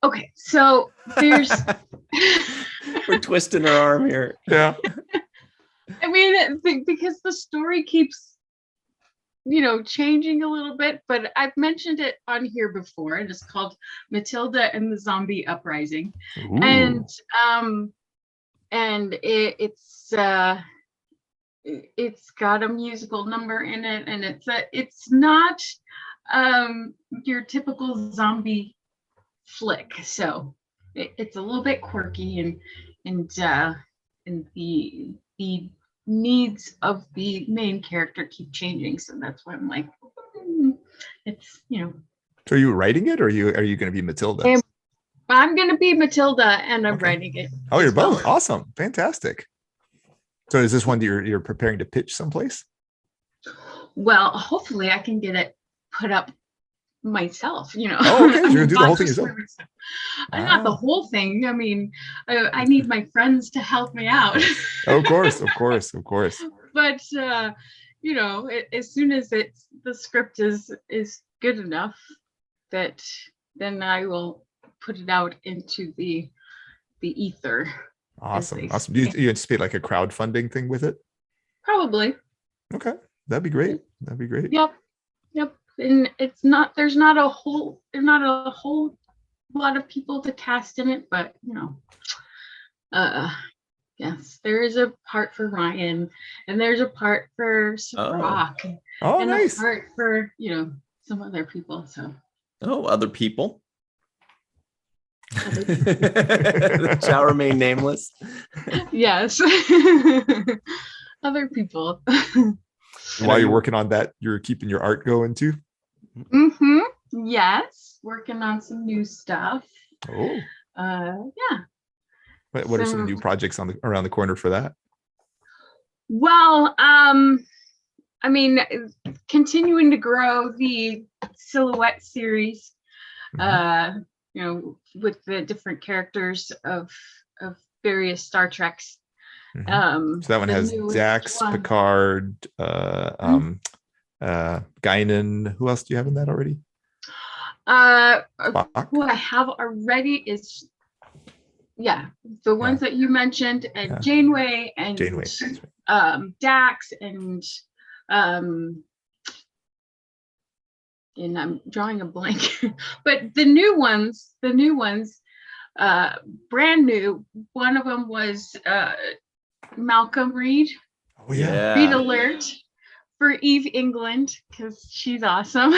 okay, so there's. We're twisting her arm here. Yeah. I mean, because the story keeps, changing a little bit, but I've mentioned it on here before, and it's called Matilda and the Zombie Uprising. Ooh. And it's got a musical number in it, and it's not your typical zombie flick, so it's a little bit quirky, and the needs of the main character keep changing, so that's why I'm like, it's So are you writing it, or are you going to be Matilda? I'm going to be Matilda, and I'm writing it. Oh, you're both. Awesome, fantastic. So is this one that you're preparing to pitch someplace? Well, hopefully I can get it put up myself. Oh, okay. You're gonna do the whole thing yourself. Not the whole thing. I mean, I need my friends to help me out. Of course. But as soon as the script is good enough, that then I will put it out into the ether. Awesome. Do you anticipate like a crowdfunding thing with it? Probably. Okay, that'd be great. Yep. And there's not a whole lot of people to cast in it, but yes, there is a part for Ryan, and there's a part for Rock, and nice. a part for some other people. So other people. That shall remain nameless. Yes. other people. While you're working on that, you're keeping your art going too. Yes, working on some new stuff. Oh, Yeah. what are some new projects around the corner for that? Well, I mean, continuing to grow the Silhouette series, with the different characters of various Star Treks. So that one has Dax, Picard, Guinan. Who else do you have in that already? Who I have already is the ones that you mentioned, and Janeway and Dax and I'm drawing a blank. But the new ones, brand new. One of them was Malcolm Reed. Oh yeah. Read alert for Eve England, because she's awesome.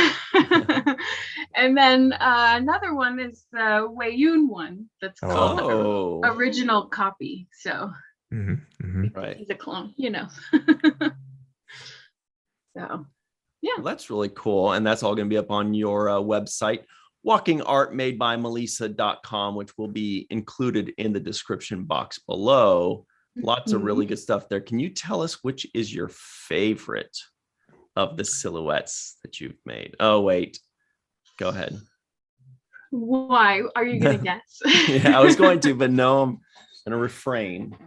And then another one is the Wayun one that's called Original Copy. So right, he's a clone, So yeah, well, that's really cool. And that's all going to be up on your website, walkingartmadebymelissa.com, which will be included in the description box below. Lots of really good stuff there. Can you tell us which is your favorite of the silhouettes that you've made? Oh, wait. Go ahead. Why? Are you going to guess? Yeah, I was going to, but no, I'm going to refrain.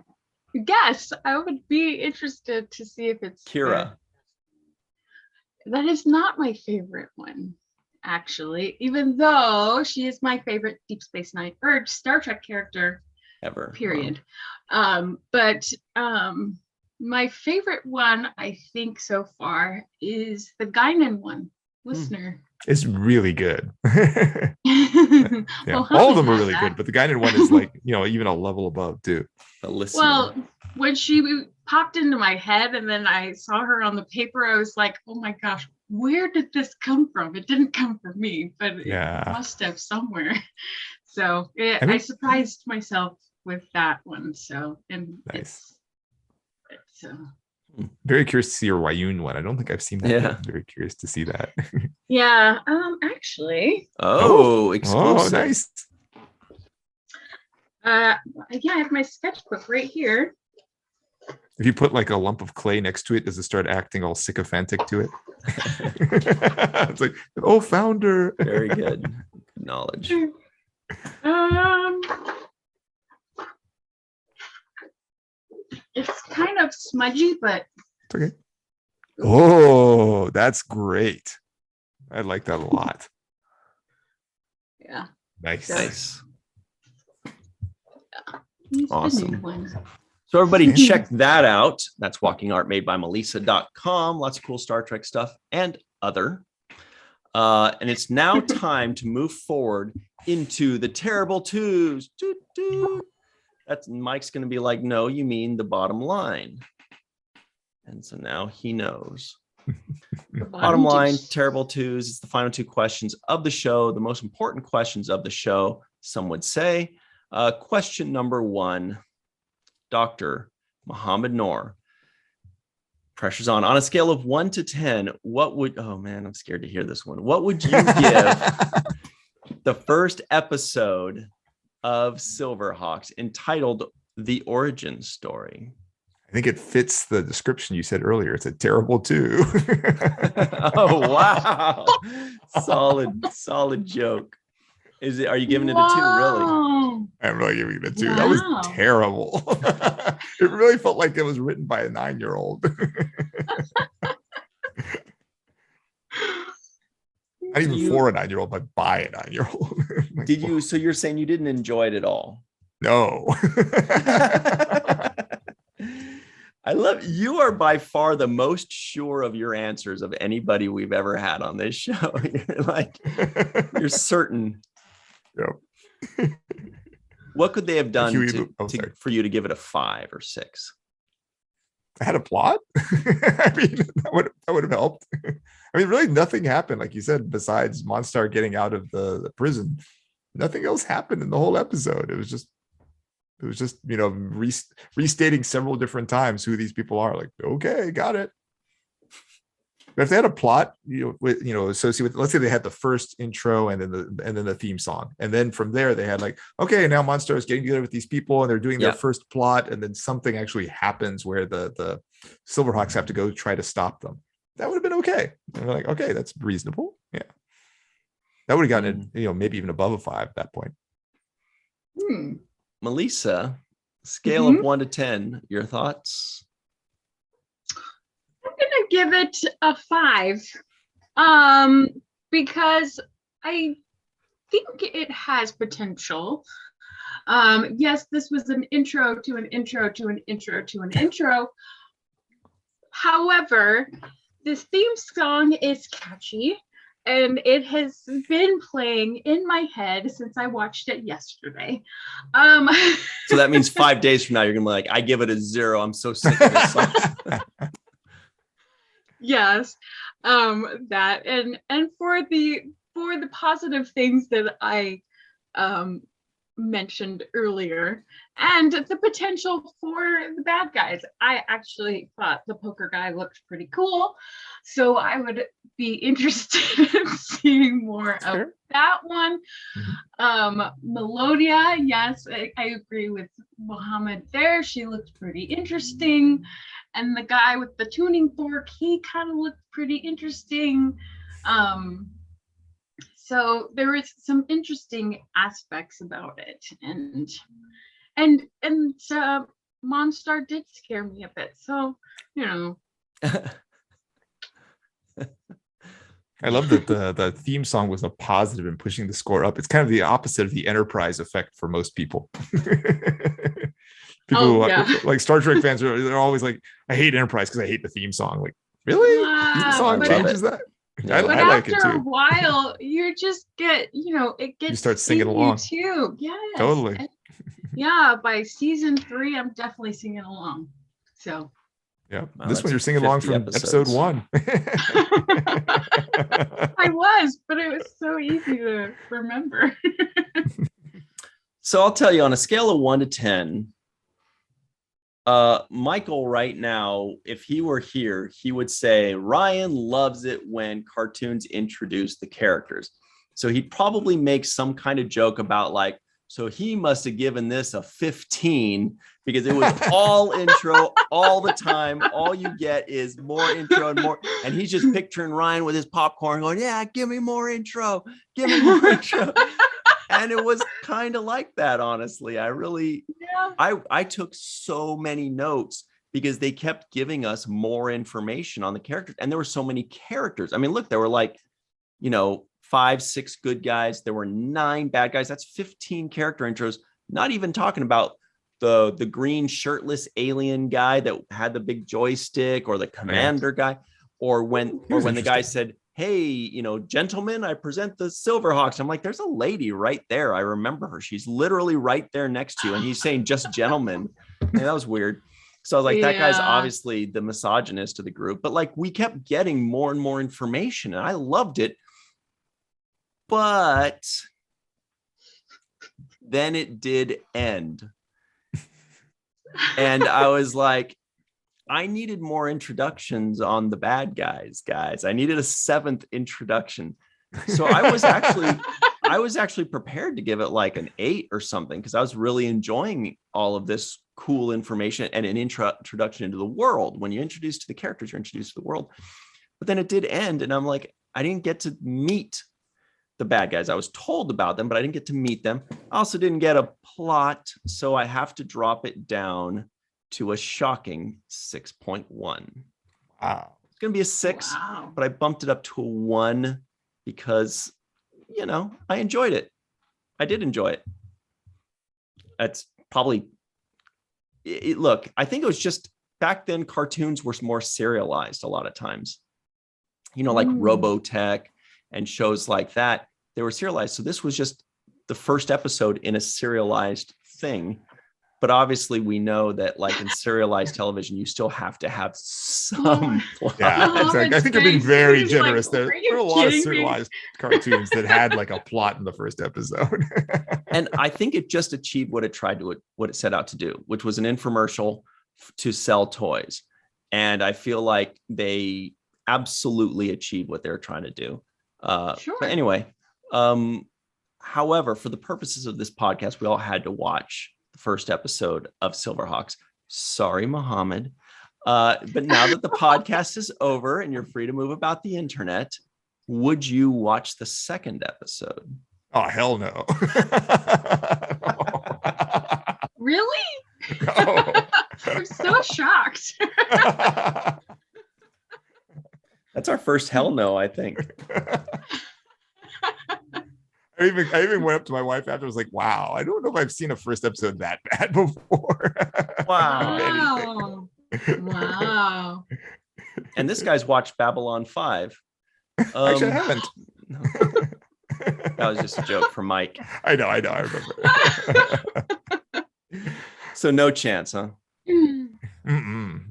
Guess. I would be interested to see if it's Kira. That is not my favorite one, actually, even though she is my favorite Deep Space Nine or Star Trek character ever. Period. But my favorite one, I think, so far is the Guinan one, Listener. It's really good. Well, all of them are really good, but the Guinan one is like, even a level above too. The Listener. Well, when she popped into my head and then I saw her on the paper, I was like, oh my gosh, where did this come from? It didn't come from me, but it must have somewhere. So I surprised myself with that one. So, and nice. It's very curious to see your Wayun one. I don't think I've seen that. Yeah. I'm very curious to see that. Yeah. Actually. Exclusive. Oh, nice. Yeah, I have my sketchbook right here. If you put like a lump of clay next to it, does it start acting all sycophantic to it? It's like, founder. Very good. Good knowledge. It's kind of smudgy, but it's okay. Oh, that's great. I like that a lot. Yeah. Nice. Yeah. Awesome. So everybody check that out. That's walkingartmadebymelissa.com. Lots of cool Star Trek stuff and other. And it's now time to move forward into the terrible twos. That's Mike's going to be like, no, you mean the bottom line. And so now he knows. Bottom line, terrible twos. It's the final two questions of the show, the most important questions of the show, some would say. Question number one, Dr. Mohamed Noor. Pressure's on. On a scale of 1 to 10, what would, oh man, I'm scared to hear this one. What would you give the first episode of Silverhawks entitled The Origin Story? I think it fits the description you said earlier. It's a terrible two. Oh, wow. Solid joke. Are you giving it a 2, really? I'm really giving it a 2. Wow. That was terrible. It really felt like it was written by a 9-year-old. Not even for a 9-year-old, but by a 9-year-old. Did you? So you're saying you didn't enjoy it at all? No. I love you. Are by far the most sure of your answers of anybody we've ever had on this show. You're certain. Yep. What could they have done for you to give it a 5 or 6? I had a plot. I mean, that would have helped. I mean, really, nothing happened, like you said, besides Monstar getting out of the prison. Nothing else happened in the whole episode. It was just It was just, restating several different times who these people are. Like, okay, got it. But if they had a plot, associated with, let's say they had the first intro and then the theme song, and then from there they had like, okay, now Monster is getting together with these people and they're doing their first plot, and then something actually happens where the Silverhawks have to go try to stop them. That would have been okay. And we're like, okay, that's reasonable. Yeah, that would have gotten it, maybe even above a 5 at that point. Melissa, scale of 1 to 10, your thoughts? I'm gonna give it a 5, because I think it has potential. Yes, this was an intro to an intro to an intro to an intro. However, this theme song is catchy, and it has been playing in my head since I watched it yesterday. So that means 5 days from now, you're gonna be like, I give it a 0. I'm so sick of this song. Yes, that and for the positive things that I mentioned earlier, and the potential for the bad guys. I actually thought the poker guy looked pretty cool, so I would be interested in seeing more of that one. Melodia, yes, I agree with Mohamed there. She looked pretty interesting. And the guy with the tuning fork, he kind of looked pretty interesting. So there was some interesting aspects about it, and Monstar did scare me a bit. So I love that the theme song was a positive in pushing the score up. It's kind of the opposite of the Enterprise effect for most people. People like Star Trek fans they're always like, I hate Enterprise because I hate the theme song. Like, really? The theme song changes that? Yeah. I like it too. After a while, you just get, it gets, you start singing along too. Yes. Totally. And, yeah, by season 3, I'm definitely singing along. So yeah, wow, this one you're singing along from episode 1. I was, but it was so easy to remember. So I'll tell you, on a scale of 1 to 10, Michael right now, if he were here, he would say Ryan loves it when cartoons introduce the characters. So he'd probably make some kind of joke about like, so he must have given this a 15 because it was all intro all the time. All you get is more intro and more. And he's just picturing Ryan with his popcorn going, yeah, give me more intro. Give me more intro. And it was kind of like that, honestly. I took so many notes because they kept giving us more information on the characters. And there were so many characters. I mean, look, there were like, 5, 6 good guys. There were 9 bad guys. That's 15 character intros. Not even talking about the green shirtless alien guy that had the big joystick, or the commander guy, or when the guy said, hey, gentlemen, I present the Silverhawks. I'm like, there's a lady right there. I remember her. She's literally right there next to you. And he's saying just gentlemen. And that was weird. So I was like, that guy's obviously the misogynist of the group. But like, we kept getting more and more information and I loved it. But then it did end. And I was like, I needed more introductions on the bad guys. I needed a 7th introduction. So I was actually prepared to give it like an 8 or something, because I was really enjoying all of this cool information and an introduction into the world. When you're introduced to the characters, you're introduced to the world. But then it did end, and I'm like, I didn't get to meet the bad guys. I was told about them, but I didn't get to meet them. I also didn't get a plot, so I have to drop it down to a shocking 6.1. Wow. It's going to be a 6, but I bumped it up to a 1 because, I enjoyed it. I did enjoy it. That's probably it. Look, I think it was just back then cartoons were more serialized a lot of times, like Robotech and shows like that. They were serialized. So this was just the first episode in a serialized thing. But obviously we know that like in serialized television, you still have to have some plot. Yeah, exactly. I think you're being very He's generous. like, There "Are you were a lot of kidding me?" serialized cartoons that had like a plot in the first episode. And I think it just achieved what it set out to do, which was an infomercial to sell toys. And I feel like they absolutely achieved what they're trying to do. Sure. But anyway, however, for the purposes of this podcast, we all had to watch the first episode of Silverhawks. Sorry, Mohamed. But now that the podcast is over and you're free to move about the internet, would you watch the second episode? Oh, hell no. Really? No. I'm so shocked. That's our first hell no, I think. I even went up to my wife after. I was like, "Wow, I don't know if I've seen a first episode that bad before." Wow. Wow. And this guy's watched Babylon 5. Actually, I haven't. That was just a joke for Mike. I know. I remember. So no chance, huh? Mm-mm.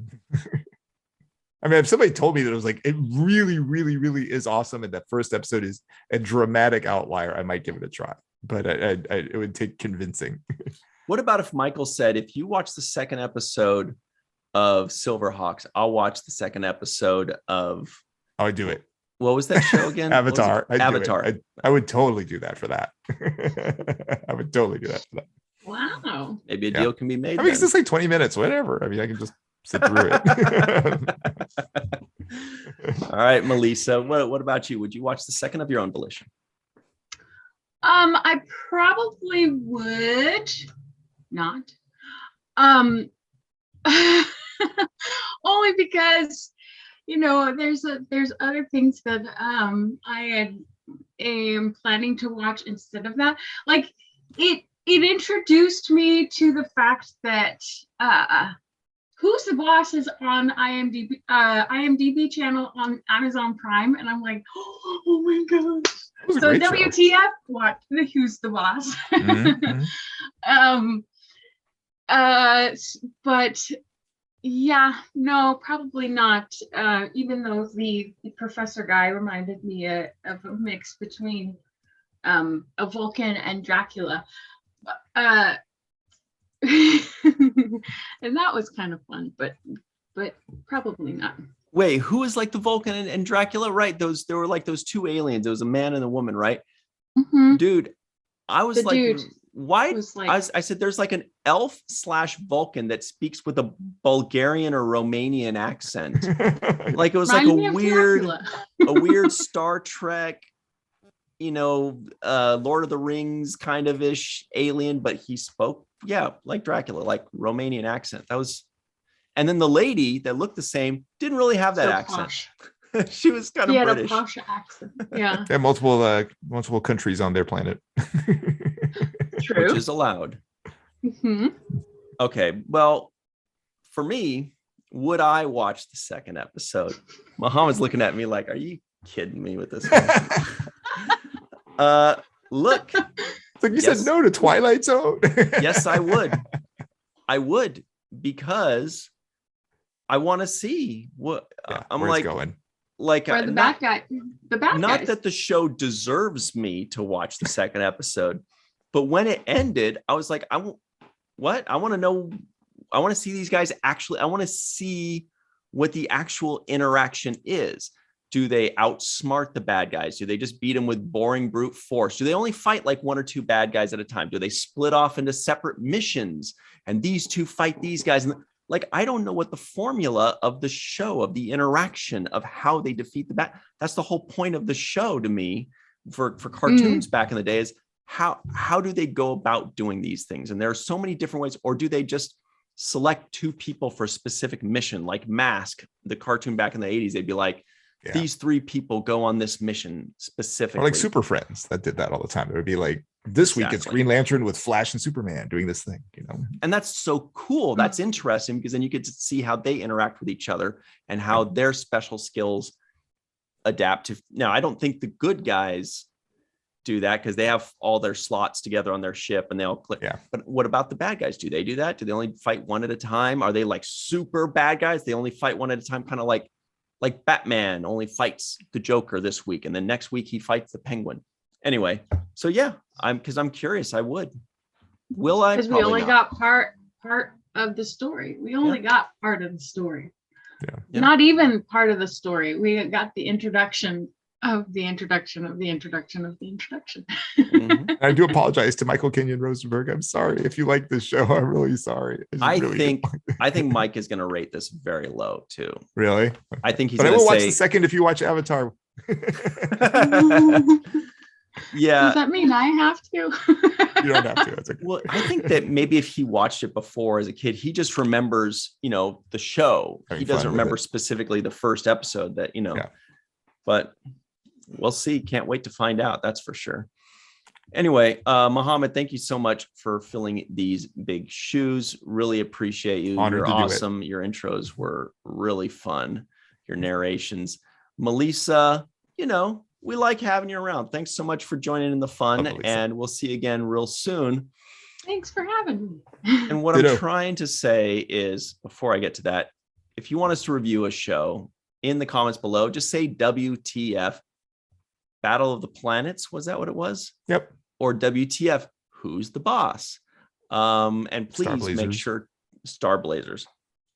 I mean, if somebody told me that it was like, it really, really, really is awesome, and that first episode is a dramatic outlier, I might give it a try. But it would take convincing. What about if Michael said, if you watch the second episode of Silverhawks, I'll watch the second episode of... I would do it. What was that show again? Avatar. Avatar. I would totally do that for that. I would totally do that for that. Wow. Maybe a deal can be made. I mean, it's just like 20 minutes, whatever. I mean, I can just sit through it. All right, Melissa, what about you? Would you watch the second of your own volition? I probably would not. Only because, there's other things that I am planning to watch instead of that. Like it introduced me to the fact that Who's the Boss is on IMDb channel on Amazon Prime, and I'm like, oh my gosh. So WTF, what? Who's the Boss? Mm-hmm. But yeah, no, probably not. Even though the professor guy reminded me of a mix between a Vulcan and Dracula. And that was kind of fun, but probably not. Wait, who is like the Vulcan and Dracula? Right, there were like those two aliens. There was a man and a woman, right? Mm-hmm. Dude, I was why? I said there's like an elf/Vulcan that speaks with a Bulgarian or Romanian accent. Like it was like a weird Star Trek, Lord of the Rings kind of ish alien, but he spoke, like Dracula, like Romanian accent. And then the lady that looked the same didn't really have that accent. She was kind of British. He had a posh accent. Yeah. They have multiple countries on their planet. True. Which is allowed. Mm-hmm. Okay. Well, for me, would I watch the second episode? Mohammed's looking at me like, are you kidding me with this one? Look. It's like you said no to Twilight Zone. Yes, I would. I would, because I want to see what I'm like going. Like or the bad guy. The bad not guys. that the show deserves me to watch the second episode, but when it ended, I was like, I want to know. I want to see these guys actually. I want to see what the actual interaction is. Do they outsmart the bad guys? Do they just beat them with boring brute force? Do they only fight like one or two bad guys at a time? Do they split off into separate missions and these two fight these guys? And like, I don't know what the formula of the show, of the interaction, of how they defeat the bad. That's the whole point of the show to me for cartoons back in the day, is how do they go about doing these things? And there are so many different ways. Or do they just select two people for a specific mission? Like Mask, the cartoon back in the 80s, they'd be like, these three people go on this mission specifically. Or like Super Friends that did that all the time. It would be like, this week it's Green Lantern with Flash and Superman doing this thing, And that's so cool. That's interesting, because then you get to see how they interact with each other and how their special skills adapt to. Now, I don't think the good guys do that because they have all their slots together on their ship and they all click. Yeah. But what about the bad guys? Do they do that? Do they only fight one at a time? Are they like super bad guys? They only fight one at a time, kind of like Batman only fights the Joker this week, and then next week he fights the Penguin. Anyway, so yeah, I'm curious. I would. Will I? Because we Probably only not. got part of the story. We only got part of the story. Yeah. Not even part of the story. We got the introduction of the introduction of the introduction of the introduction. Mhm. I do apologize to Michael Kenyon Rosenberg. I'm sorry if you like this show. I'm really sorry. I really think didn't like it. I think Mike is going to rate this very low too. Really, I think he's but I going will to watch say, the second if you watch Avatar. yeah. Does that mean I have to? You don't have to. That's okay. Well, I think that maybe if he watched it before as a kid, he just remembers, the show. Having He fun doesn't with remember it. specifically the first episode that, Yeah. But we'll see. Can't wait to find out. That's for sure. Anyway, Mohamed, thank you so much for filling these big shoes. Really appreciate you. Honored You're to do it. awesome. Your intros were really fun. Your narrations. Melissa, we like having you around. Thanks so much for joining in the fun. Love Melissa. And we'll see you again real soon. Thanks for having me. And what Ditto. I'm trying to say is, before I get to that, if you want us to review a show, in the comments below, just say WTF Battle of the Planets. Was that what it was? Yep. Or WTF Who's the Boss? And please make Starblazers. sure Star Blazers.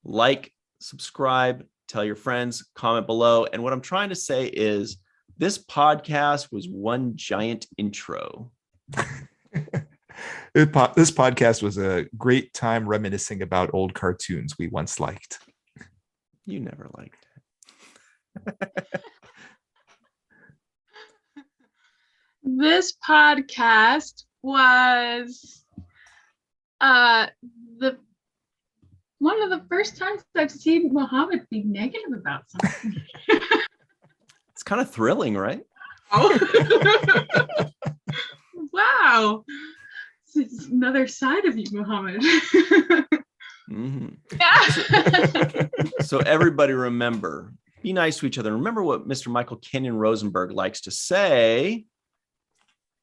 Like, subscribe, tell your friends, comment below. And what I'm trying to say is this podcast was one giant intro. This podcast was a great time reminiscing about old cartoons we once liked. You never liked it. This podcast was the one of the first times I've seen Mohammed be negative about something. It's kind of thrilling, right? Wow. It's another side of you, Mohammed. Mhm. Yeah. So everybody remember, be nice to each other. Remember what Mr. Michael Kenyon Rosenberg likes to say.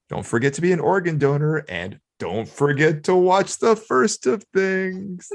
Don't forget to be an organ donor, and don't forget to watch the first of things.